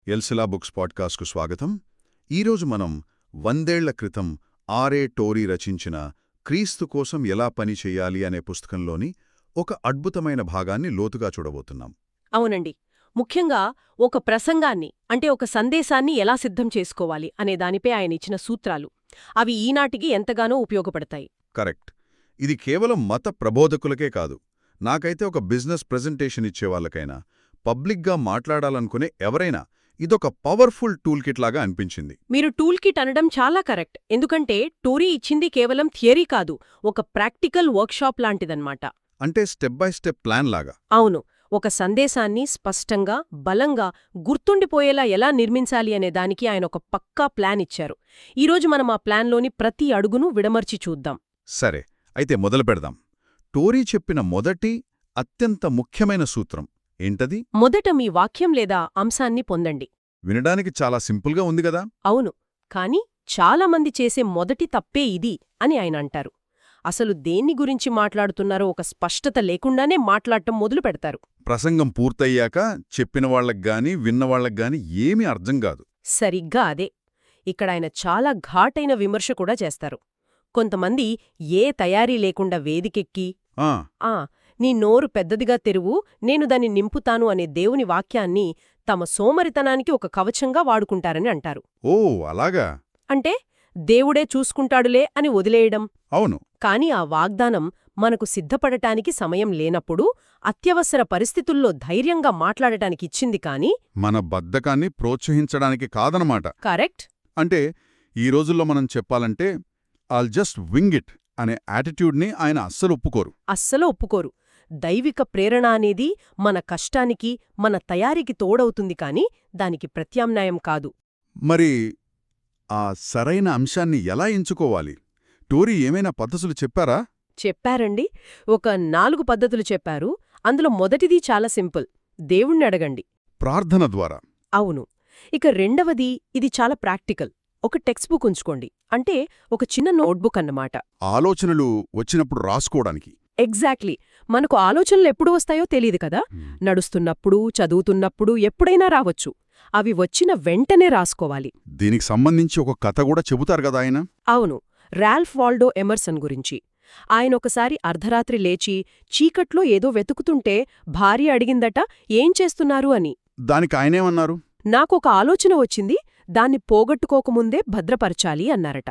ఎల్సిలా books పాడ్కాస్ట్కు స్వాగతం. ఈరోజు మనం 100 క్రితం ఆర్ఏ టోరీ రచించిన క్రీస్తు కోసం ఎలా పని చెయ్యాలి అనే పుస్తకంలోని ఒక అద్భుతమైన భాగాన్ని లోతుగా చూడబోతున్నాం. అవునండి. ముఖ్యంగా ఒక ప్రసంగాన్ని అంటే ఒక సందేశాన్ని ఎలా సిద్ధం చేసుకోవాలి అనే దానిపై ఆయన ఇచ్చిన సూత్రాలు. అవి ఈనాటికి ఎంతగానో ఉపయోగపడతాయి. కరెక్ట్. ఇది కేవలం మత ప్రబోధకులకే కాదు, నాకైతే ఒక బిజినెస్ ప్రెజెంటేషన్ ఇచ్చేవాళ్లకైనా, పబ్లిక్గా మాట్లాడాలనుకునే ఎవరైనా ఇదొక పవర్ఫుల్ టూల్ కిట్ లాగా అనిపించింది. మీరు టూల్ కిట్ అనడం చాలా కరెక్ట్. ఎందుకంటే టోరీ ఇచ్చింది కేవలం థియరీ కాదు, ఒక ప్రాక్టికల్ వర్క్షాప్ లాంటిదన్నమాట. అంటే స్టెప్ బై స్టెప్ ప్లాన్ లాగా. అవును. ఒక సందేశాన్ని స్పష్టంగా, బలంగా, గుర్తుండిపోయేలా ఎలా నిర్మించాలి అనే దానికి ఆయన ఒక పక్కా ప్లాన్ ఇచ్చారు. ఈరోజు మనం ఆ ప్లాన్లోని ప్రతి అడుగును విడమర్చి చూద్దాం. సరే, అయితే మొదలు పెడదాం. టోరీ చెప్పిన మొదటి అత్యంత ముఖ్యమైన సూత్రం ఏంటది? మొదట మీ వాక్యం లేదా అంశాన్ని పొందండి. వినడానికి చాలా సింపుల్గా ఉంది గదా. అవును. కానీ చాలామంది చేసే మొదటి తప్పే ఇది అని ఆయన అంటారు. అసలు దేన్ని గురించి మాట్లాడుతున్నారో ఒక స్పష్టత లేకుండానే మాట్లాడటం మొదలు పెడతారు. ప్రసంగం పూర్తయ్యాక చెప్పిన వాళ్లగ్గాని విన్నవాళ్లగ్గాని ఏమీ అర్థం కాదు. సరిగ్గా అదే. ఇక్కడ ఆయన చాలా ఘాటైన విమర్శ కూడా చేస్తారు. కొంతమంది ఏ తయారీ లేకుండా వేదికెక్కి నీ నోరు పెద్దదిగా తెరువు, నేను దాన్ని నింపుతాను అనే దేవుని వాక్యాన్ని తమ సోమరితనానికి ఒక కవచంగా వాడుకుంటారని అంటారు. ఓ అలాగా. అంటే దేవుడే చూసుకుంటాడులే అని వదిలేయడం. అవును. కాని ఆ వాగ్దానం మనకు సిద్ధపడటానికి సమయం లేనప్పుడు, అత్యవసర పరిస్థితుల్లో ధైర్యంగా మాట్లాడటానికిచ్చింది కాని మన బద్ధకాన్ని ప్రోత్సహించడానికి కాదనమాట. కరెక్ట్. అంటే ఈ రోజుల్లో మనం చెప్పాలంటే ఆల్ జస్ట్ వింగ్ ఇట్ అనే యాటిట్యూడ్ని ఆయన అస్సలు ఒప్పుకోరు. దైవిక ప్రేరణ అనేది మన కష్టానికి, మన తయారీకి తోడవుతుంది కాని దానికి ప్రత్యామ్నాయం కాదు. మరి ఆ సరైన అంశాన్ని ఎలా ఎంచుకోవాలి? టోరీ ఏమైనా పద్ధతులు చెప్పారా? చెప్పారండి. ఒక 4 పద్ధతులు చెప్పారు. అందులో మొదటిది చాలా సింపుల్. దేవుణ్ణి అడగండి. ప్రార్థన ద్వారా. అవును. ఇక రెండవది, ఇది చాలా ప్రాక్టికల్. ఒక టెక్స్ట్ బుక్ ఉంచుకోండి. అంటే ఒక చిన్న నోట్బుక్ అన్నమాట. ఆలోచనలు వచ్చినప్పుడు రాసుకోవడానికి. ఎగ్జాక్ట్లీ. మనకు ఆలోచనలు ఎప్పుడు వస్తాయో తెలీదు కదా. నడుస్తున్నప్పుడు, చదువుతున్నప్పుడు ఎప్పుడైనా రావచ్చు. అవి వచ్చిన వెంటనే రాసుకోవాలి. దీనికి సంబంధించి ఒక కథ కూడా చెబుతారు కదా ఆయన. అవును. రాల్ఫ్ వాల్డో ఎమర్సన్ గురించి. ఆయనొకసారి అర్ధరాత్రి లేచి చీకట్లో ఏదో వెతుకుతుంటే భార్య అడిగిందట, ఏం చేస్తున్నారు అని. దానికి ఆయనేమన్నారు? నాకొక ఆలోచన వచ్చింది, దాన్ని పోగొట్టుకోకముందే భద్రపరచాలి అన్నారట.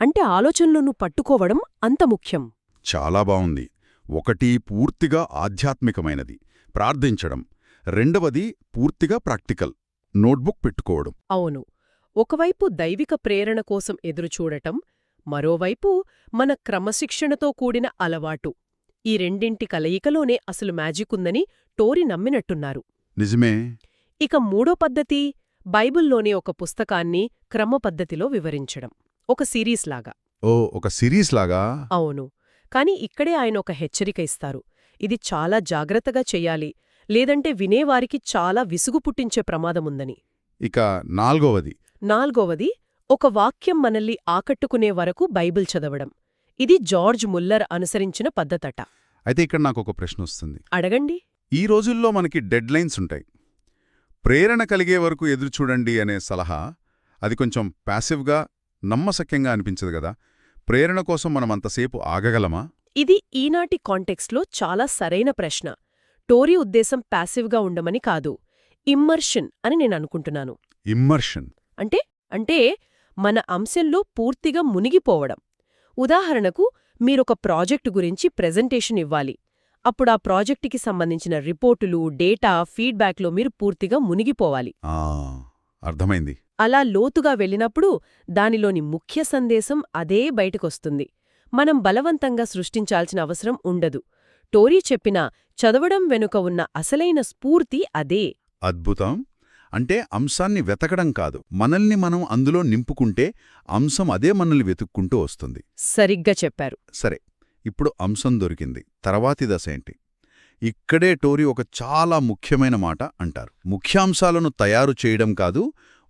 అంటే ఆలోచనలను పట్టుకోవడం అంత ముఖ్యం. చాలా బావుంది. ఒకటి పూర్తిగా ఆధ్యాత్మికమైనది, ప్రార్థించడం. రెండవది పూర్తిగా ప్రాక్టికల్, నోట్బుక్ పెట్టుకోవడం. అవును. ఒకవైపు దైవిక ప్రేరణ కోసం ఎదురుచూడటం, మరోవైపు మన క్రమశిక్షణతో కూడిన అలవాటు. ఈ రెండింటి కలయికలోనే అసలు మ్యాజికుందని టోరీ నమ్మినట్టున్నారు. నిజమే. ఇక మూడో పద్ధతి, బైబిల్లోని ఒక పుస్తకాన్ని క్రమపద్ధతిలో వివరించడం. ఒక సిరీస్ లాగా. ఓ, ఒక సిరీస్ లాగా. అవును. కాని ఇక్కడే ఆయన ఒక హెచ్చరిక ఇస్తారు. ఇది చాలా జాగ్రత్తగా చెయ్యాలి, లేదంటే వినేవారికి చాలా విసుగు పుట్టించే ప్రమాదముందని. ఇక నాల్గవది, ఒక వాక్యం మనల్ని ఆకట్టుకునే వరకు బైబిల్ చదవడం. ఇది జార్జ్ ముల్లర్ అనుసరించిన పద్ధతట. అయితే ఇక్కడ నాకొక ప్రశ్న వస్తుంది. అడగండి. ఈ రోజుల్లో మనకి డెడ్ లైన్స్ ఉంటాయి. ప్రేరణ కలిగే వరకు ఎదురుచూడండి అనే సలహా, అది కొంచెం ప్యాసివ్గా, నమ్మశక్యంగా అనిపించదు గదా. ప్రేరణ కోసం మనమంతసేపు ఆగగలమా? ఇది ఈనాటి కాంటెక్స్ట్లో చాలా సరైన ప్రశ్న. టోరీ ఉద్దేశం ప్యాసివ్గా ఉండమని కాదు, ఇమ్మర్షన్ అని నేననుకుంటున్నాను. ఇమ్మర్షన్ అంటే మన అంశంలో పూర్తిగా మునిగిపోవడం. ఉదాహరణకు, మీరొక ప్రాజెక్టు గురించి ప్రెజెంటేషన్ ఇవ్వాలి. అప్పుడా ప్రాజెక్టుకి సంబంధించిన రిపోర్టులు, డేటా, ఫీడ్బ్యాక్లో మీరు పూర్తిగా మునిగిపోవాలి. అర్థమైంది. అలా లోతుగా వెళ్ళినప్పుడు దానిలోని ముఖ్య సందేశం అదే బయటకొస్తుంది. మనం బలవంతంగా సృష్టించాల్సిన అవసరం ఉండదు. టోరీ చెప్పిన చదవడం వెనుక ఉన్న అసలైన స్ఫూర్తి అదే. అద్భుతం. అంటే అంశాన్ని వెతకడం కాదు, మనల్ని మనం అందులో నింపుకుంటే అంశం అదే మనల్ని వెతుక్కుంటూ వస్తుంది. సరిగ్గా చెప్పారు. సరే, ఇప్పుడు అంశం దొరికింది. తర్వాతి దశ ఏంటి? ఇక్కడే టోరీ ఒక చాలా ముఖ్యమైన మాట అంటారు. ముఖ్యాంశాలను తయారు చేయడం కాదు,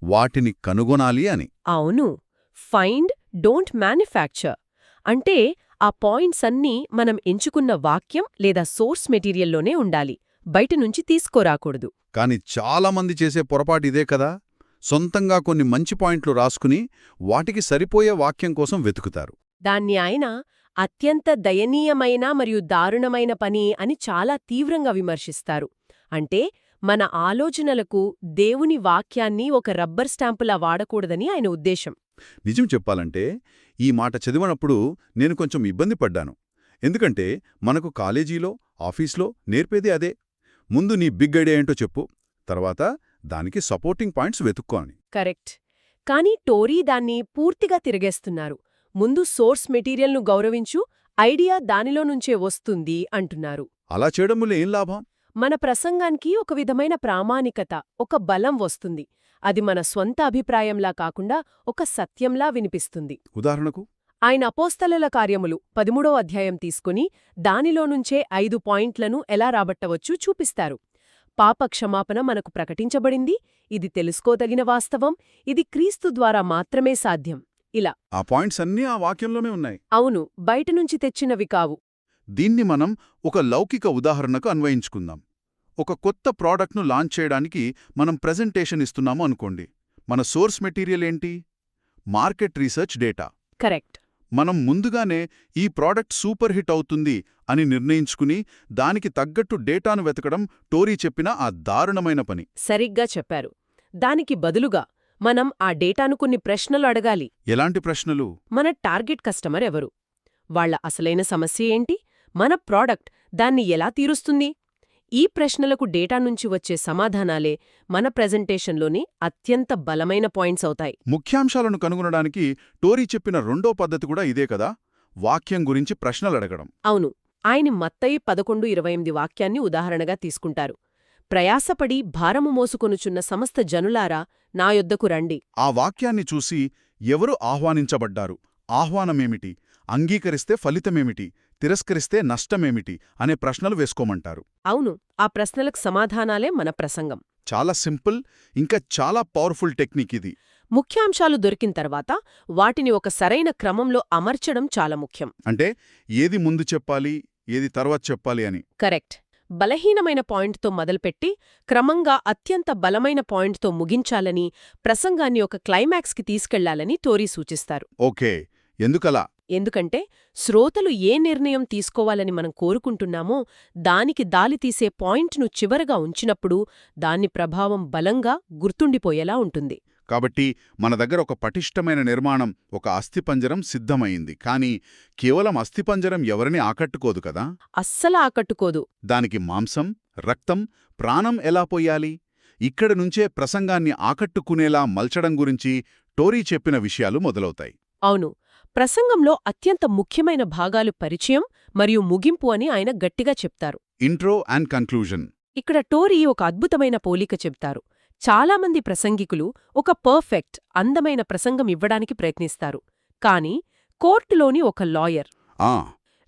వాటిని కనుగొనాలి అని. అవును. Find, don't manufacture. అంటే ఆ పాయింట్స్ అన్నీ మనం ఎంచుకున్న వాక్యం లేదా సోర్స్ మెటీరియల్లోనే ఉండాలి. బయటనుంచి తీసుకోరాకూడదు. కాని చాలామంది చేసే పొరపాటు ఇదే కదా, సొంతంగా కొన్ని మంచి పాయింట్లు రాసుకుని వాటికి సరిపోయే వాక్యం కోసం వెతుకుతారు. దాన్ని ఆయన అత్యంత దయనీయమైన మరియు దారుణమైన పని అని చాలా తీవ్రంగా విమర్శిస్తారు. అంటే మన ఆలోచనలకు దేవుని వాక్యాన్ని ఒక రబ్బర్ స్టాంపులా వాడకూడదని ఆయన ఉద్దేశం. నిజం చెప్పాలంటే ఈ మాట చదివినప్పుడు నేను కొంచెం ఇబ్బంది పడ్డాను. ఎందుకంటే మనకు కాలేజీలో, ఆఫీస్లో నేర్పేదే అదే. ముందు నీ బిగ్ ఐడియా ఏంటో చెప్పు, తర్వాత దానికి సపోర్టింగ్ పాయింట్స్ వెతుక్కో అని. కరెక్ట్. కానీ టోరీ దాన్ని పూర్తిగా తిరగేస్తున్నారు. ముందు సోర్స్ మెటీరియల్ను గౌరవించు, ఐడియా దానిలో నుంచే వస్తుంది అంటున్నారు. అలా చేయడం వల్ల ఏం లాభం? మన ప్రసంగానికి ఒక విధమైన ప్రామాణికత, ఒక బలం వస్తుంది. అది మన స్వంత అభిప్రాయంలా కాకుండా ఒక సత్యంలా వినిపిస్తుంది. ఉదాహరణకు ఆయన అపోస్తలుల కార్యములు 13వ అధ్యాయం తీసుకుని దానిలో నుంచే 5 పాయింట్లను ఎలా రాబట్టవచ్చూ చూపిస్తారు. పాప క్షమాపణ మనకు ప్రకటించబడింది, ఇది తెలుసుకోదగిన వాస్తవం, ఇది క్రీస్తు ద్వారా మాత్రమే సాధ్యం. ఇలా ఆ పాయింట్స్ అన్నీ ఆ వాక్యంలోనే ఉన్నాయి. అవును, బయటనుంచి తెచ్చినవి కావు. దీన్ని మనం ఒక లౌకిక ఉదాహరణకు అన్వయించుకుందాం. ఒక కొత్త ప్రోడక్ట్ను లాంచ్ చేయడానికి మనం ప్రెజెంటేషన్ ఇస్తున్నాము అనుకోండి. మన సోర్స్ మెటీరియల్ ఏంటి? Market research data. కరెక్ట్. మనం ముందుగానే ఈ ప్రోడక్ట్ సూపర్ హిట్ అవుతుంది అని నిర్ణయించుకుని దానికి తగ్గట్టు డేటాను వెతకడం టోరీ చెప్పిన ఆ దారుణమైన పని. సరిగ్గా చెప్పారు. దానికి బదులుగా మనం ఆ డేటాను కొన్ని ప్రశ్నలు అడగాలి. ఎలాంటి ప్రశ్నలు? మన టార్గెట్ కస్టమర్ ఎవరు? వాళ్ళ అసలైన సమస్య ఏంటి? మన ప్రోడక్ట్ దాన్ని ఎలా తీరుస్తుంది? ఈ ప్రశ్నలకు డేటా నుంచి వచ్చే సమాధానాలే మన ప్రెజెంటేషన్లోని అత్యంత బలమైన పాయింట్స్ అవుతాయి. ముఖ్యాంశాలను కనుగొనడానికి టోరీ చెప్పిన రెండో పద్ధతి కూడా ఇదే కదా, వాక్యం గురించి ప్రశ్నలడగడం. అవును. ఆయన మత్తయి 11:28 వాక్యాన్ని ఉదాహరణగా తీసుకుంటారు. ప్రయాసపడి భారము మోసుకొనుచున్న సమస్త జనులారా నా యొద్దకు రండి. ఆ వాక్యాన్ని చూసి ఎవరు ఆహ్వానించబడ్డారు, ఆహ్వానమేమిటి, అంగీకరిస్తే ఫలితమేమిటి, తిరస్కరిస్తే నష్టమేమిటి అనే ప్రశ్నలు వేసుకోమంటారు. అవును, ఆ ప్రశ్నలకు సమాధానాలే మన ప్రసంగం. చాలా సింపుల్, ఇంకా చాలా పవర్ఫుల్ టెక్నిక్ ఇది. ముఖ్యాంశాలు దొరికిన తర్వాత వాటిని ఒక సరైన క్రమంలో అమర్చడం చాలా ముఖ్యం. అంటే ఏది ముందు చెప్పాలి, ఏది తర్వాత చెప్పాలి అని. కరెక్ట్. బలహీనమైన పాయింట్తో మొదలుపెట్టి క్రమంగా అత్యంత బలమైన పాయింట్తో ముగించాలని, ప్రసంగాన్ని ఒక క్లైమాక్స్కి తీసుకెళ్లాలని టోరీ సూచిస్తారు. ఓకే, ఎందుకలా? ఎందుకంటే శ్రోతలు ఏ నిర్ణయం తీసుకోవాలని మనం కోరుకుంటున్నామో దానికి దాలితీసే పాయింట్ను చివరగా ఉంచినప్పుడు దాని ప్రభావం బలంగా గుర్తుండిపోయేలా ఉంటుంది. కాబట్టి మన దగ్గర ఒక పటిష్టమైన నిర్మాణం, ఒక అస్థిపంజరం సిద్ధమైంది. కానీ కేవలం అస్థిపంజరం ఎవరిని ఆకట్టుకోదు కదా. అస్సలు ఆకట్టుకోదు. దానికి మాంసం, రక్తం, ప్రాణం ఎలా పోయాలి? ఇక్కడి నుంచే ప్రసంగాన్ని ఆకట్టుకునేలా మల్చడం గురించి టోరీ చెప్పిన విషయాలు మొదలవుతాయి. అవును, ప్రసంగంలో అత్యంత ముఖ్యమైన భాగాలు పరిచయం మరియు ముగింపు అని ఆయన గట్టిగా చెప్తారు. Intro and conclusion. ఇక్కడ టోరీ ఒక అద్భుతమైన పోలిక చెప్తారు. చాలామంది ప్రసంగికులు ఒక పర్ఫెక్ట్, అందమైన ప్రసంగం ఇవ్వడానికి ప్రయత్నిస్తారు. కాని కోర్టులోని ఒక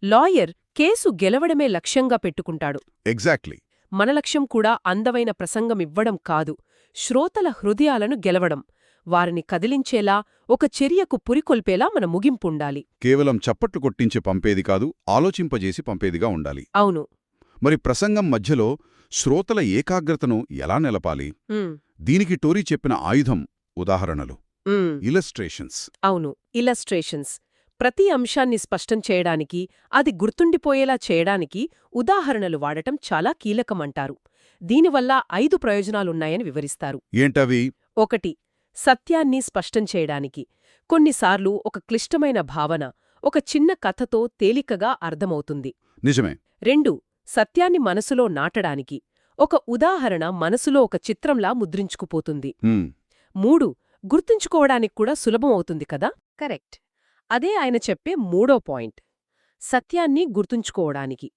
లాయర్ కేసు గెలవడమే లక్ష్యంగా పెట్టుకుంటాడు. ఎగ్జాక్ట్లీ. మన లక్ష్యం కూడా అందమైన ప్రసంగం ఇవ్వడం కాదు, శ్రోతల హృదయాలను గెలవడం, వారిని కదిలించేలా, ఒక చర్యకు పురికొల్పేలా మన ముగింపుండాలి. కేవలం చప్పట్లు కొట్టించి పంపేది కాదు, ఆలోచింపజేసి పంపేదిగా ఉండాలి. అవును. మరి ప్రసంగం మధ్యలో శ్రోతల ఏకాగ్రతను ఎలా నిలపాలి? దీనికి టోరీ చెప్పిన ఆయుధం ఉదాహరణలు, ఇలస్ట్రేషన్స్. అవును, ఇలస్ట్రేషన్స్. ప్రతి అంశాన్ని స్పష్టం చేయడానికి, అది గుర్తుండిపోయేలా చేయడానికి ఉదాహరణలు వాడటం చాలా కీలకమంటారు. దీనివల్ల 5 ప్రయోజనాలున్నాయని వివరిస్తారు. ఏంటవి? 1. సత్యాన్ని స్పష్టం చేయడానికి. కొన్నిసార్లు ఒక క్లిష్టమైన భావన ఒక చిన్న కథతో తేలికగా అర్థమవుతుంది. నిజమే. 2. సత్యాన్ని మనసులో నాటడానికి. ఒక ఉదాహరణ మనసులో ఒక చిత్రంలా ముద్రించుకుపోతుంది. 3. గుర్తుంచుకోవడానికి కూడా సులభమవుతుంది కదా. కరెక్ట్. అదే ఆయన చెప్పే 3వ పాయింట్. సత్యాన్ని గుర్తుంచుకోవడానికి.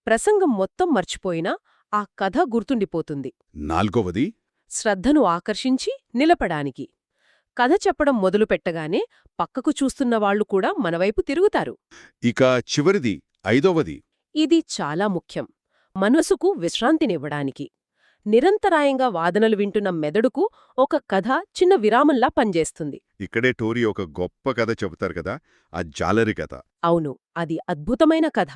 ప్రసంగం మొత్తం మర్చిపోయినా ఆ కథ గుర్తుండిపోతుంది. 4వది, శ్రద్ధను ఆకర్షించి నిలపడానికి. కథ చెప్పడం మొదలుపెట్టగానే పక్కకు చూస్తున్నవాళ్లు కూడా మనవైపు తిరుగుతారు. ఇక చివరిది, 5వది. ఇది చాలా ముఖ్యం. మనసుకు విశ్రాంతినివ్వడానికి. నిరంతరాయంగా వాదనలు వింటున్న మెదడుకు ఒక కథ చిన్న విరామంలా పనిచేస్తుంది. ఇక్కడే టోరీ ఒక గొప్ప కథ చెబుతారు కదా, ఆ జాలరి కథ. అవును, అది అద్భుతమైన కథ.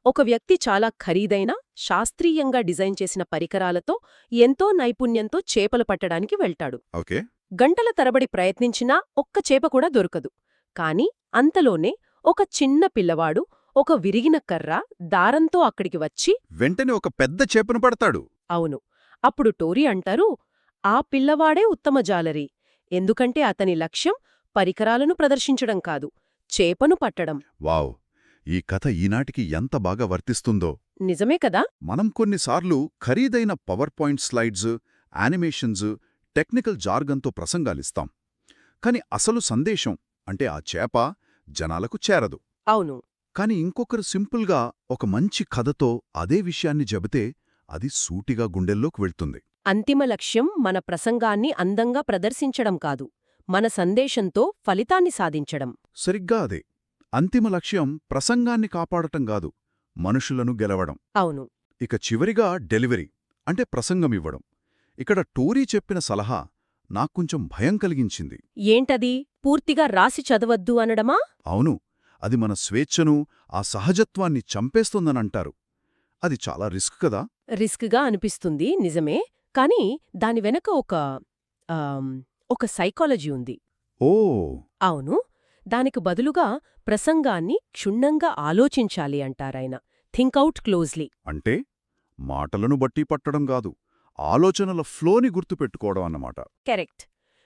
ఒక వ్యక్తి చాలా ఖరీదైన శాస్త్రీయంగా డిజైన్ చేసిన పరికరాలతో ఎంతో నైపుణ్యంతో చేపలు పట్టడానికి వెళ్తాడు. ఓకే. గంటల తరబడి ప్రయత్నించినా ఒక్క చేప కూడా దొరకదు. కాని అంతలోనే ఒక చిన్న పిల్లవాడు ఒక విరిగిన కర్ర దారంతో అక్కడికి వచ్చి వెంటనే ఒక పెద్ద చేపను పడతాడు. అవును. అప్పుడు టోరీ అంటారు, ఆ పిల్లవాడే ఉత్తమ జాలరి. ఎందుకంటే అతని లక్ష్యం పరికరాలను ప్రదర్శించడం కాదు, చేపను పట్టడం. వావ్! ఈ కథ ఈనాటికి ఎంత బాగా వర్తిస్తుందో. నిజమే కదా. మనం కొన్నిసార్లు ఖరీదైన power point slides, animations, technical జార్గన్తో ప్రసంగాలిస్తాం. కాని అసలు సందేశం అంటే ఆ చేప జనాలకు చేరదు. అవును. కాని ఇంకొకరు సింపుల్గా ఒక మంచి కథతో అదే విషయాన్ని చెబితే అది సూటిగా గుండెల్లోకి వెళ్తుంది. అంతిమ లక్ష్యం మన ప్రసంగాన్ని అందంగా ప్రదర్శించడం కాదు, మన సందేశంతో ఫలితాన్ని సాధించడం. సరిగ్గా అదే. అంతిమ లక్ష్యం ప్రసంగాన్ని కాపాడటం కాదు, మనుషులను గెలవడం. అవును. ఇక చివరిగా డెలివరీ అంటే ప్రసంగమివ్వడం. ఇక్కడ టోరీ చెప్పిన సలహా నాక్కొంచెం భయం కలిగించింది. ఏంటది? పూర్తిగా రాసి చదవద్దు అనడమా? అవును, అది మన స్వేచ్ఛను, ఆ సహజత్వాన్ని చంపేస్తుందనంటారు. అది చాలా రిస్క్ కదా. రిస్క్గా అనిపిస్తుంది, నిజమే. కాని దాని వెనక ఒక సైకాలజీ ఉంది. ఓ. అవును. దానికి బదులుగా ప్రసంగాన్ని క్షుణ్ణంగా ఆలోచించాలి అంటారాయన. థింకౌట్ క్లోజ్లీ. అంటే మాటలను బట్టి పట్టడం కాదు, ఆలోచనల ఫ్లోని గుర్తుపెట్టుకోవడం అన్నమాట. కరెక్ట్.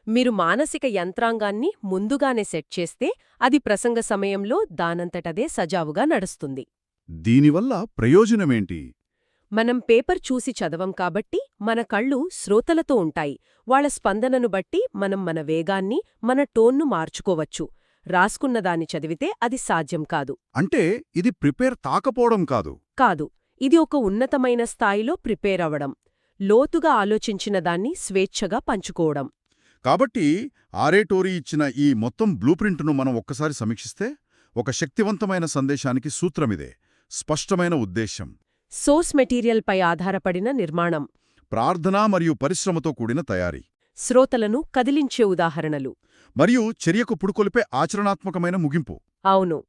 మీరు మానసిక యంత్రాంగాన్ని ముందుగానే సెట్ చేస్తే అది ప్రసంగ సమయంలో దానంతటదే సజావుగా నడుస్తుంది. దీనివల్ల ప్రయోజనమేంటి? మనం పేపర్ చూసి చదవం కాబట్టి మన కళ్ళు శ్రోతలతో ఉంటాయి. వాళ్ళ స్పందనను బట్టి మనం మన వేగాన్ని, మన టోన్ను మార్చుకోవచ్చు. రాసుకున్నదాన్ని చదివితే అది సాధ్యం కాదు. అంటే ఇది ప్రిపేర్ తాకపోవడం కాదు. కాదు, ఇది ఒక ఉన్నతమైన స్థాయిలో ప్రిపేర్ అవడం, లోతుగా ఆలోచించిన దాన్ని స్వేచ్ఛగా పంచుకోవడం. కాబట్టి టోరీ ఇచ్చిన ఈ మొత్తం బ్లూప్రింట్ను మనం ఒక్కసారి సమీక్షిస్తే ఒక శక్తివంతమైన సందేశానికి సూత్రమిదే: స్పష్టమైన ఉద్దేశ్యం, సోర్స్ మెటీరియల్పై ఆధారపడిన నిర్మాణం, ప్రార్థన మరియు పరిశ్రమతో కూడిన తయారీ, శ్రోతలను కదిలించే ఉదాహరణలు, మరియు చర్యకు పుడుకొల్పే ఆచరణాత్మకమైన ముగింపు. అవును.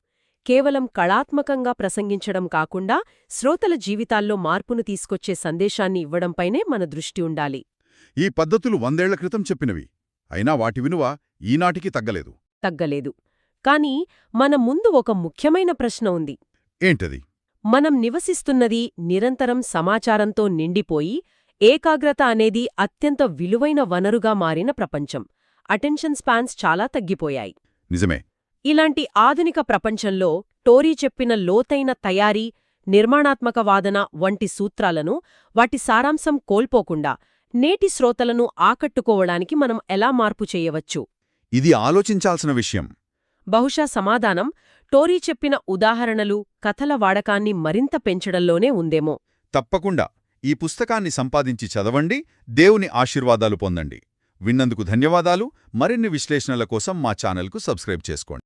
కేవలం కళాత్మకంగా ప్రసంగించడం కాకుండా శ్రోతల జీవితాల్లో మార్పును తీసుకొచ్చే సందేశాన్ని ఇవ్వడంపైనే మన దృష్టి ఉండాలి. ఈ పద్ధతులు 100 ఏళ్ల క్రితం చెప్పినవి, అయినా వాటి విలువ ఈనాటికి తగ్గలేదు. తగ్గలేదు. కాని మన ముందు ఒక ముఖ్యమైన ప్రశ్న ఉంది. ఏంటది? మనం నివసిస్తున్నది నిరంతరం సమాచారంతో నిండిపోయి, ఏకాగ్రత అనేది అత్యంత విలువైన వనరుగా మారిన ప్రపంచం. అటెన్షన్ స్పాన్స్ చాలా తగ్గిపోయాయి. నిజమే. ఇలాంటి ఆధునిక ప్రపంచంలో టోరీ చెప్పిన లోతైన తయారీ, నిర్మాణాత్మక వాదన వంటి సూత్రాలను, వాటి సారాంశం కోల్పోకుండా నేటి శ్రోతలను ఆకట్టుకోవడానికి మనం ఎలా మార్పు చేయవచ్చు? ఇది ఆలోచించాల్సిన విషయం. బహుశా సమాధానం టోరీ చెప్పిన ఉదాహరణలు, కథల వాడకాన్ని మరింత పెంచడంలోనే ఉందేమో. తప్పకుండా ఈ పుస్తకాన్ని సంపాదించి చదవండి, దేవుని ఆశీర్వాదాలు పొందండి. విన్నందుకు ధన్యవాదాలు. మరిన్ని విశ్లేషణల కోసం మా ఛానల్కు సబ్స్క్రైబ్ చేసుకోండి.